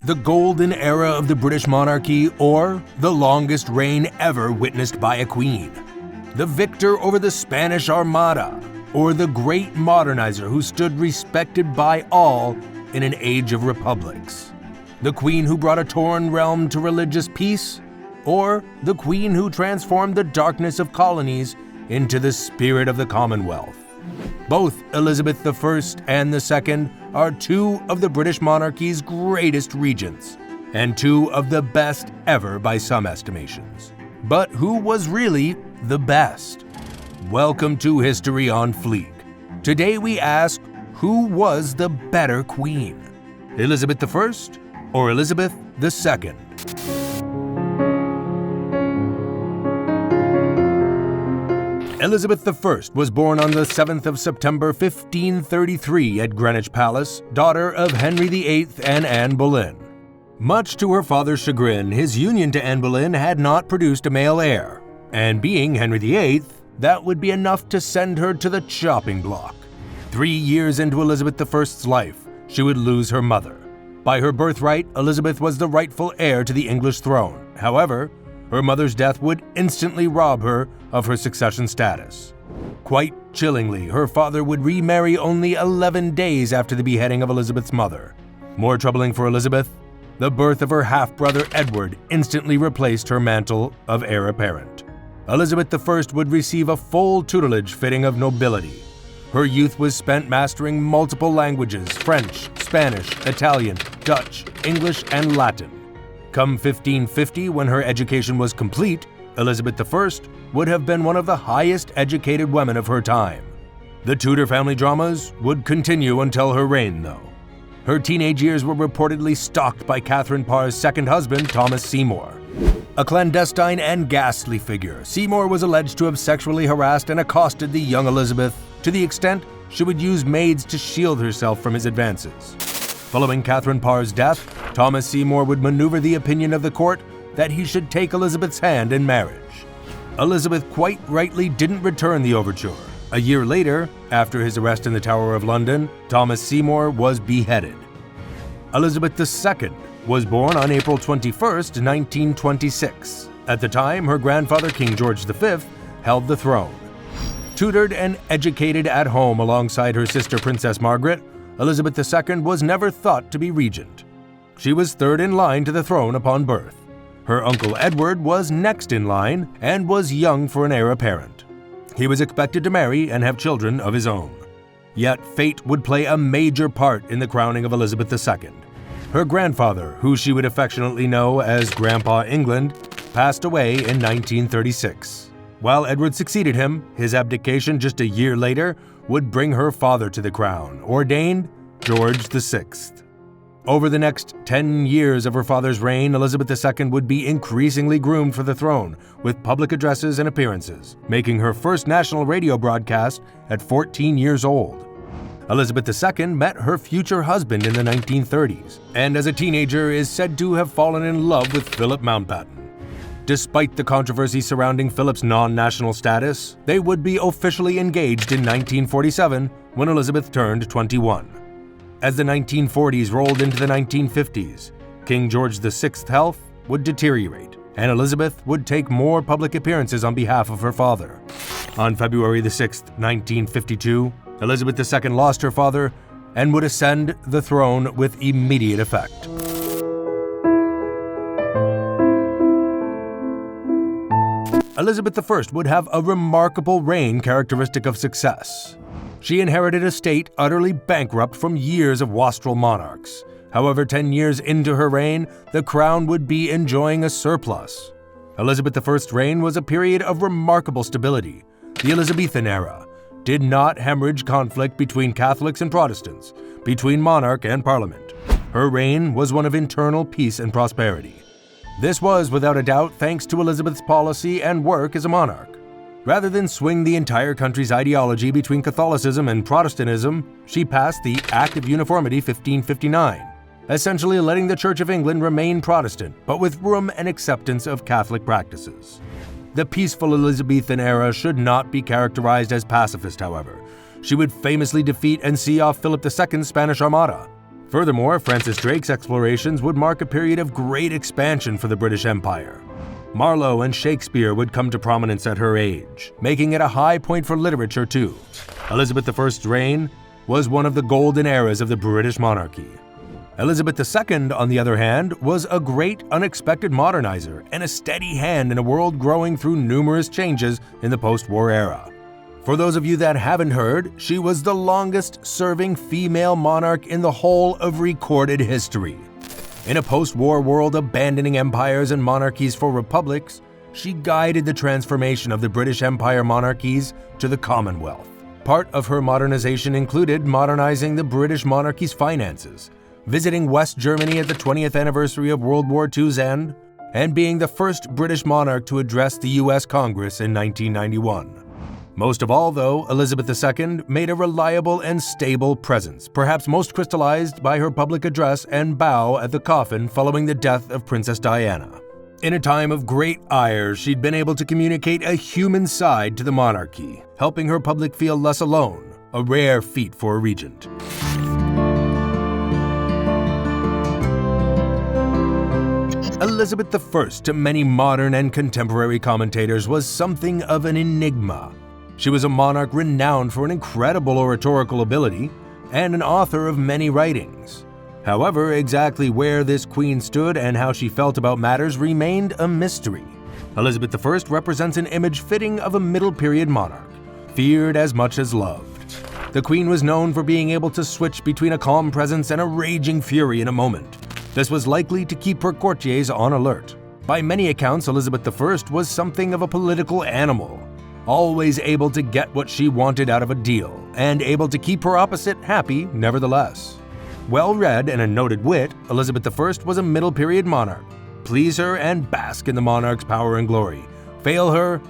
the golden era of the British monarchy, or the longest reign ever witnessed by a queen? The victor over the Spanish Armada, or the great modernizer who stood respected by all in an age of republics? The queen who brought a torn realm to religious peace, or the queen who transformed the darkness of colonies into the spirit of the commonwealth? Both Elisabeth I and II are two of the British monarchy's greatest regents, and two of the best ever by some estimations. But who was really the best? Welcome to History on Fleek. Today we ask, who was the better queen? Elisabeth I or Elisabeth II? Elisabeth I was born on the 7th of September 1533 at Greenwich Palace, daughter of Henry VIII and Anne Boleyn. Much to her father's chagrin, his union to Anne Boleyn had not produced a male heir, and being Henry VIII, that would be enough to send her to the chopping block. 3 years into Elisabeth I's life, she would lose her mother. By her birthright, Elizabeth was the rightful heir to the English throne. However, her mother's death would instantly rob her of her succession status. Quite chillingly, her father would remarry only 11 days after the beheading of Elizabeth's mother. More troubling for Elizabeth, the birth of her half-brother Edward instantly replaced her mantle of heir apparent. Elisabeth I would receive a full tutelage fitting of nobility. Her youth was spent mastering multiple languages: French, Spanish, Italian, Dutch, English, and Latin. Come 1550, when her education was complete, Elisabeth I would have been one of the highest educated women of her time. The Tudor family dramas would continue until her reign, though. Her teenage years were reportedly stalked by Catherine Parr's second husband, Thomas Seymour. A clandestine and ghastly figure, Seymour was alleged to have sexually harassed and accosted the young Elizabeth to the extent she would use maids to shield herself from his advances. Following Catherine Parr's death, Thomas Seymour would maneuver the opinion of the court that he should take Elizabeth's hand in marriage. Elizabeth quite rightly didn't return the overture. A year later, after his arrest in the Tower of London, Thomas Seymour was beheaded. Elisabeth II was born on April 21, 1926. At the time, her grandfather, King George V, held the throne. Tutored and educated at home alongside her sister Princess Margaret, Elisabeth II was never thought to be regent. She was third in line to the throne upon birth. Her uncle Edward was next in line and was young for an heir apparent. He was expected to marry and have children of his own. Yet fate would play a major part in the crowning of Elisabeth II. Her grandfather, who she would affectionately know as Grandpa England, passed away in 1936. While Edward succeeded him, his abdication just a year later would bring her father to the crown, ordained George VI. Over the next 10 years of her father's reign, Elisabeth II would be increasingly groomed for the throne, with public addresses and appearances, making her first national radio broadcast at 14 years old. Elisabeth II met her future husband in the 1930s, and as a teenager is said to have fallen in love with Philip Mountbatten. Despite the controversy surrounding Philip's non-national status, they would be officially engaged in 1947 when Elizabeth turned 21. As the 1940s rolled into the 1950s, King George VI's health would deteriorate, and Elizabeth would take more public appearances on behalf of her father. On February 6, 1952, Elizabeth II lost her father and would ascend the throne with immediate effect. Elisabeth I would have a remarkable reign characteristic of success. She inherited a state utterly bankrupt from years of wastrel monarchs. However, 10 years into her reign, the crown would be enjoying a surplus. Elisabeth I's reign was a period of remarkable stability. The Elizabethan era did not hemorrhage conflict between Catholics and Protestants, between monarch and parliament. Her reign was one of internal peace and prosperity. This was, without a doubt, thanks to Elizabeth's policy and work as a monarch. Rather than swing the entire country's ideology between Catholicism and Protestantism, she passed the Act of Uniformity 1559, essentially letting the Church of England remain Protestant, but with room and acceptance of Catholic practices. The peaceful Elizabethan era should not be characterized as pacifist, however. She would famously defeat and see off Philip II's Spanish Armada. Furthermore, Francis Drake's explorations would mark a period of great expansion for the British Empire. Marlowe and Shakespeare would come to prominence at her age, making it a high point for literature too. Elizabeth I's reign was one of the golden eras of the British monarchy. Elisabeth II, on the other hand, was a great unexpected modernizer and a steady hand in a world growing through numerous changes in the post-war era. For those of you that haven't heard, she was the longest-serving female monarch in the whole of recorded history. In a post-war world abandoning empires and monarchies for republics, she guided the transformation of the British Empire monarchies to the Commonwealth. Part of her modernization included modernizing the British monarchy's finances, visiting West Germany at the 20th anniversary of World War II's end, and being the first British monarch to address the U.S. Congress in 1991. Most of all, though, Elisabeth II made a reliable and stable presence, perhaps most crystallized by her public address and bow at the coffin following the death of Princess Diana. In a time of great ire, she'd been able to communicate a human side to the monarchy, helping her public feel less alone, a rare feat for a regent. Elisabeth I, to many modern and contemporary commentators, was something of an enigma. She was a monarch renowned for an incredible oratorical ability and an author of many writings. However, exactly where this queen stood and how she felt about matters remained a mystery. Elisabeth I represents an image fitting of a middle-period monarch, feared as much as loved. The queen was known for being able to switch between a calm presence and a raging fury in a moment. This was likely to keep her courtiers on alert. By many accounts, Elisabeth I was something of a political animal, always able to get what she wanted out of a deal, and able to keep her opposite happy nevertheless. Well-read and a noted wit, Elisabeth I was a middle-period monarch. Please her and bask in the monarch's power and glory. Fail her,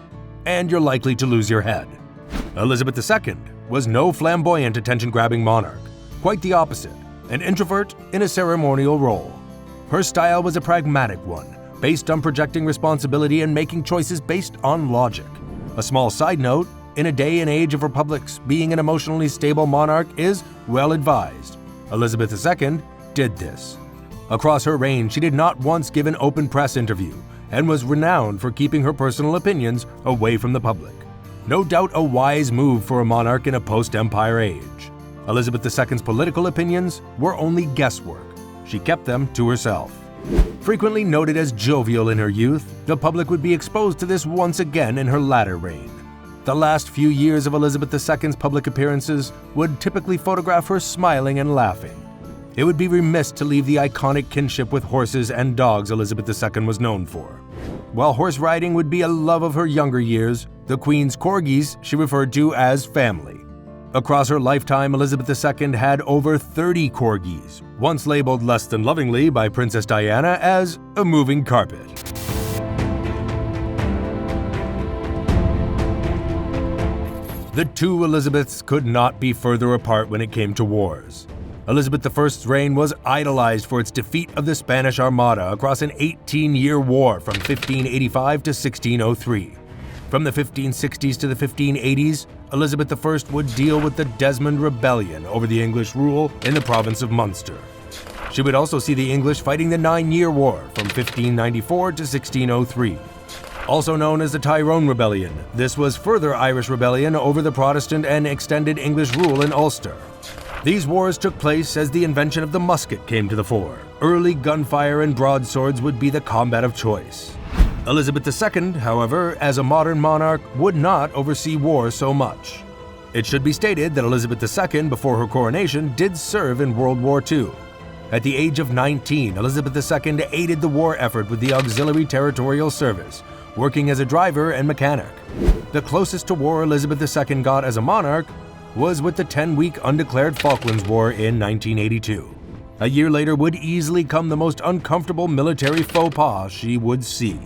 and you're likely to lose your head. Elisabeth II was no flamboyant, attention-grabbing monarch. Quite the opposite, an introvert in a ceremonial role. Her style was a pragmatic one, based on projecting responsibility and making choices based on logic. A small side note, in a day and age of republics, being an emotionally stable monarch is well advised. Elisabeth II did this. Across her reign, she did not once give an open press interview and was renowned for keeping her personal opinions away from the public. No doubt a wise move for a monarch in a post-empire age. Elisabeth II's political opinions were only guesswork. She kept them to herself. Frequently noted as jovial in her youth, the public would be exposed to this once again in her latter reign. The last few years of Elisabeth II's public appearances would typically photograph her smiling and laughing. It would be remiss to leave the iconic kinship with horses and dogs Elisabeth II was known for. While horse riding would be a love of her younger years, the Queen's corgis she referred to as family. Across her lifetime, Elisabeth II had over 30 corgis, once labeled less than lovingly by Princess Diana as a moving carpet. The two Elizabeths could not be further apart when it came to wars. Elisabeth I's reign was idolized for its defeat of the Spanish Armada across an 18-year war from 1585 to 1603. From the 1560s to the 1580s, Elisabeth I would deal with the Desmond Rebellion over the English rule in the province of Munster. She would also see the English fighting the Nine-Year War from 1594 to 1603. Also known as the Tyrone Rebellion, this was further Irish rebellion over the Protestant and extended English rule in Ulster. These wars took place as the invention of the musket came to the fore. Early gunfire and broadswords would be the combat of choice. Elisabeth II, however, as a modern monarch, would not oversee war so much. It should be stated that Elisabeth II, before her coronation, did serve in World War II. At the age of 19, Elisabeth II aided the war effort with the Auxiliary Territorial Service, working as a driver and mechanic. The closest to war Elisabeth II got as a monarch was with the 10-week undeclared Falklands War in 1982. A year later would easily come the most uncomfortable military faux pas she would see.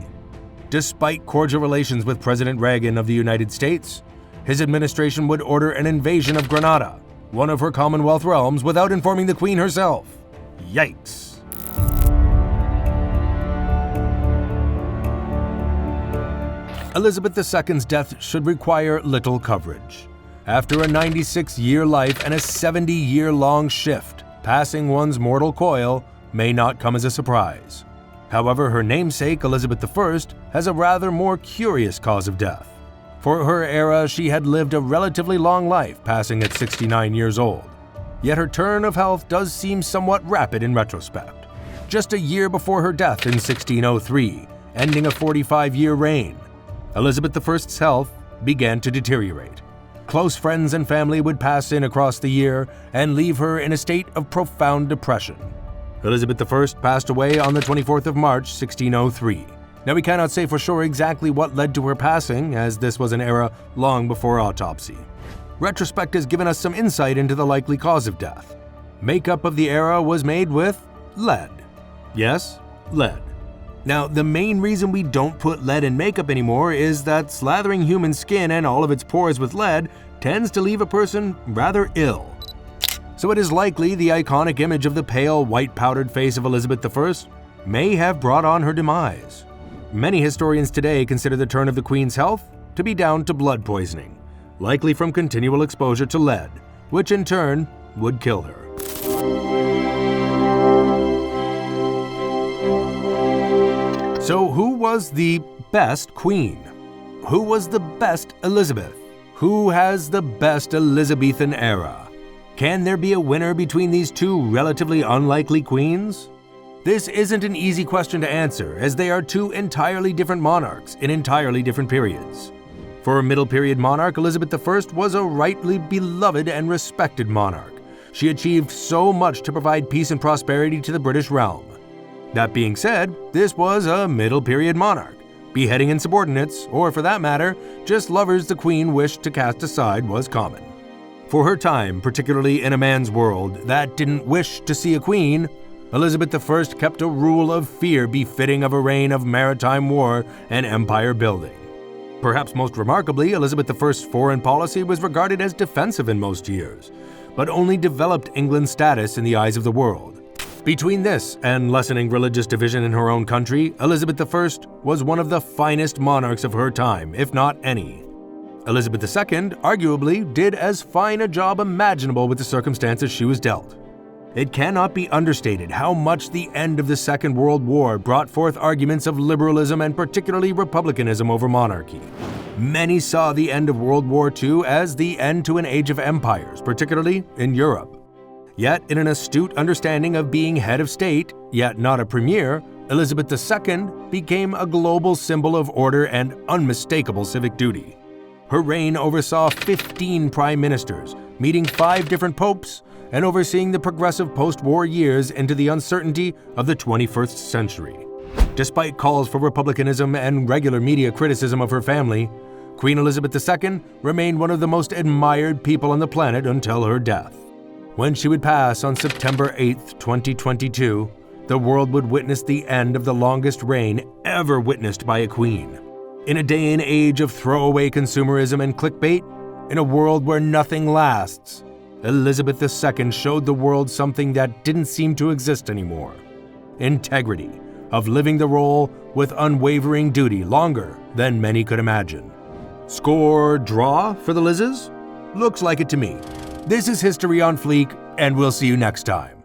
Despite cordial relations with President Reagan of the United States, his administration would order an invasion of Grenada, one of her Commonwealth realms, without informing the Queen herself. Yikes. Elisabeth II's death should require little coverage. After a 96-year life and a 70-year-long shift, passing one's mortal coil may not come as a surprise. However, her namesake, Elisabeth I, has a rather more curious cause of death. For her era, she had lived a relatively long life, passing at 69 years old. Yet her turn of health does seem somewhat rapid in retrospect. Just a year before her death in 1603, ending a 45-year reign, Elisabeth I's health began to deteriorate. Close friends and family would pass in across the year and leave her in a state of profound depression. Elisabeth I passed away on the 24th of March, 1603. Now, we cannot say for sure exactly what led to her passing, as this was an era long before autopsy. Retrospect has given us some insight into the likely cause of death. Makeup of the era was made with lead. Yes, lead. Now, the main reason we don't put lead in makeup anymore is that slathering human skin and all of its pores with lead tends to leave a person rather ill. So it is likely the iconic image of the pale, white powdered face of Elisabeth I may have brought on her demise. Many historians today consider the turn of the Queen's health to be down to blood poisoning, likely from continual exposure to lead, which in turn would kill her. So who was the best queen? Who was the best Elizabeth? Who has the best Elizabethan era? Can there be a winner between these two relatively unlikely queens? This isn't an easy question to answer, as they are two entirely different monarchs in entirely different periods. For a middle period monarch, Elisabeth I was a rightly beloved and respected monarch. She achieved so much to provide peace and prosperity to the British realm. That being said, this was a middle period monarch. Beheading insubordinates, or for that matter, just lovers the queen wished to cast aside, was common. For her time, particularly in a man's world that didn't wish to see a queen, Elisabeth I kept a rule of fear befitting of a reign of maritime war and empire building. Perhaps most remarkably, Elisabeth I's foreign policy was regarded as defensive in most years, but only developed England's status in the eyes of the world. Between this and lessening religious division in her own country, Elisabeth I was one of the finest monarchs of her time, if not any. Elisabeth II arguably did as fine a job imaginable with the circumstances she was dealt. It cannot be understated how much the end of the Second World War brought forth arguments of liberalism and particularly republicanism over monarchy. Many saw the end of World War II as the end to an age of empires, particularly in Europe. Yet, in an astute understanding of being head of state, yet not a premier, Elisabeth II became a global symbol of order and unmistakable civic duty. Her reign oversaw 15 prime ministers, meeting 5 different popes, and overseeing the progressive post-war years into the uncertainty of the 21st century. Despite calls for republicanism and regular media criticism of her family, Queen Elizabeth II remained one of the most admired people on the planet until her death. When she would pass on September 8, 2022, the world would witness the end of the longest reign ever witnessed by a queen. In a day and age of throwaway consumerism and clickbait, in a world where nothing lasts, Elisabeth II showed the world something that didn't seem to exist anymore: integrity, of living the role with unwavering duty longer than many could imagine. Score draw for the Lizzes? Looks like it to me. This is History on Fleek, and we'll see you next time.